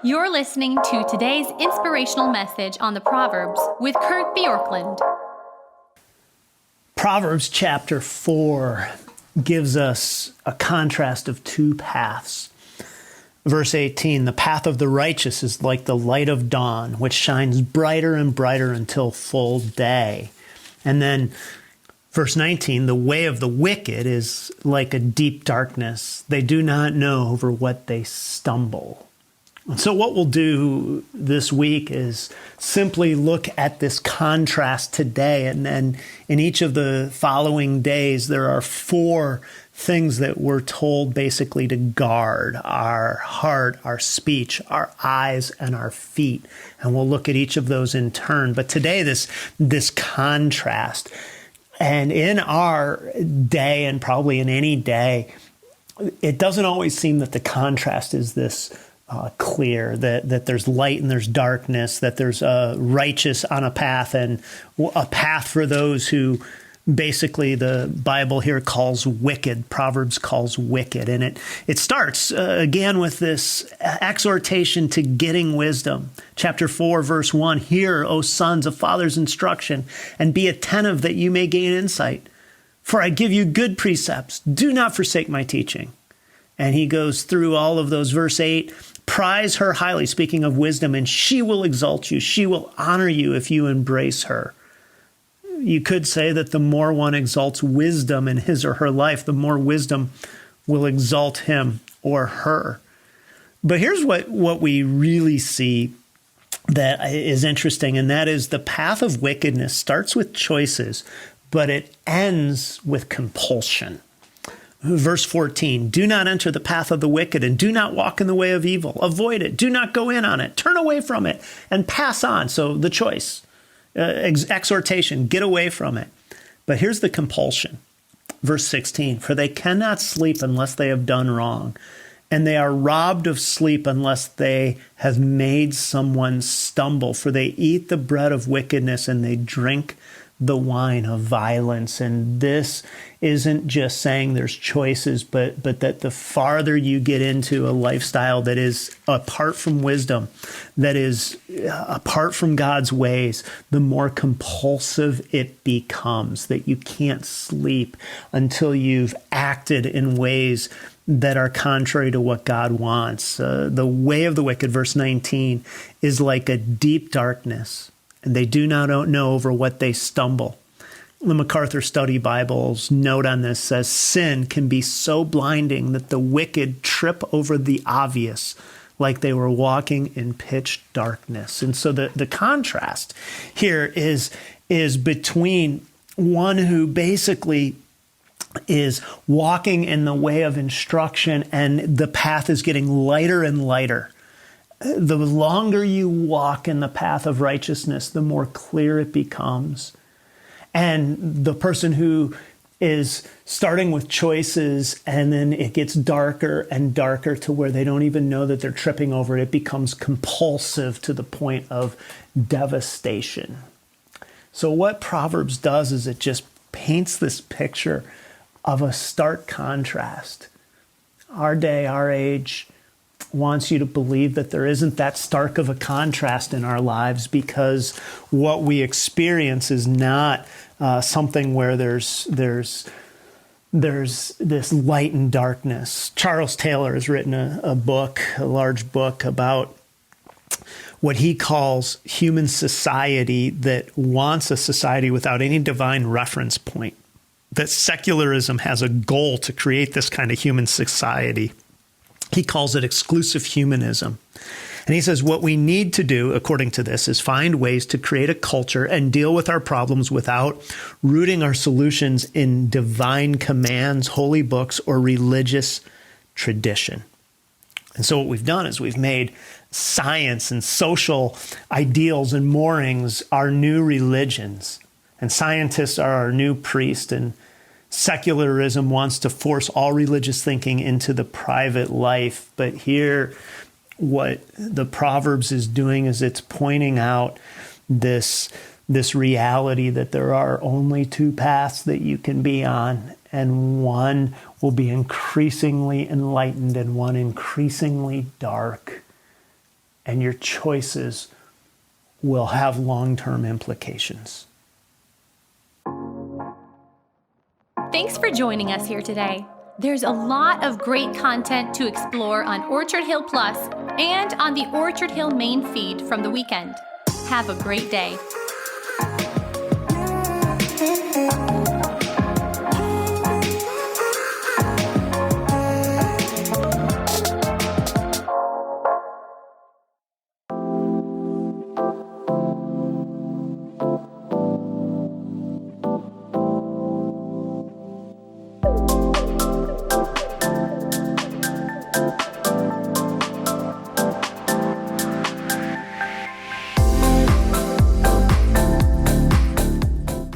You're listening to today's inspirational message on the Proverbs with Kurt Bjorklund. Proverbs chapter 4 gives us a contrast of two paths. Verse 18, the path of the righteous is like the light of dawn, which shines brighter and brighter until full day. And then verse 19, the way of the wicked is like a deep darkness. They do not know over what they stumble. And so what we'll do this week is simply look at this contrast today. And then in each of the following days, there are four things that we're told basically to guard: our heart, our speech, our eyes, and our feet. And we'll look at each of those in turn. But today, this contrast. And in our day, and probably in any day, it doesn't always seem that the contrast is this clear, that there's light and there's darkness, that there's a righteous on a path and a path for those who basically the Bible here calls wicked, Proverbs calls wicked. And it starts again with this exhortation to getting wisdom. Chapter 4, verse 1, hear, O sons, a father's instruction, and be attentive that you may gain insight. For I give you good precepts. Do not forsake my teaching. And he goes through all of those. Verse 8, prize her highly, speaking of wisdom, and she will exalt you. She will honor you if you embrace her. You could say that the more one exalts wisdom in his or her life, the more wisdom will exalt him or her. But here's what we really see that is interesting, and that is the path of wickedness starts with choices, but it ends with compulsion. Verse 14, do not enter the path of the wicked and do not walk in the way of evil. Avoid it. Do not go in on it. Turn away from it and pass on. So the choice, exhortation, get away from it. But here's the compulsion. Verse 16, for they cannot sleep unless they have done wrong, and they are robbed of sleep unless they have made someone stumble. For they eat the bread of wickedness and they drink the wine of violence. And this isn't just saying there's choices, but that the farther you get into a lifestyle that is apart from wisdom, that is apart from God's ways, the more compulsive it becomes, that you can't sleep until you've acted in ways that are contrary to what God wants. The way of the wicked, verse 19, is like a deep darkness, and they do not know over what they stumble. The MacArthur Study Bible's note on this says, sin can be so blinding that the wicked trip over the obvious, like they were walking in pitch darkness. And so the contrast here is between one who basically is walking in the way of instruction, and the path is getting lighter and lighter. The longer you walk in the path of righteousness, the more clear it becomes. And the person who is starting with choices, and then it gets darker and darker to where they don't even know that they're tripping over it. It becomes compulsive to the point of devastation. So what Proverbs does is it just paints this picture of a stark contrast. Our day, our age, wants you to believe that there isn't that stark of a contrast in our lives, because what we experience is not something where there's this light and darkness. Charles Taylor has written a large book about what he calls human society that wants a society without any divine reference point. That secularism has a goal to create this kind of human society. He calls it exclusive humanism. And he says what we need to do, according to this, is find ways to create a culture and deal with our problems without rooting our solutions in divine commands, holy books, or religious tradition. And so what we've done is we've made science and social ideals and moorings our new religions. And scientists are our new priest, and secularism wants to force all religious thinking into the private life. But here, what the Proverbs is doing is it's pointing out this reality that there are only two paths that you can be on, and one will be increasingly enlightened and one increasingly dark. and your choices will have long-term implications. Thanks for joining us here today. There's a lot of great content to explore on Orchard Hill Plus and on the Orchard Hill main feed from the weekend. Have a great day.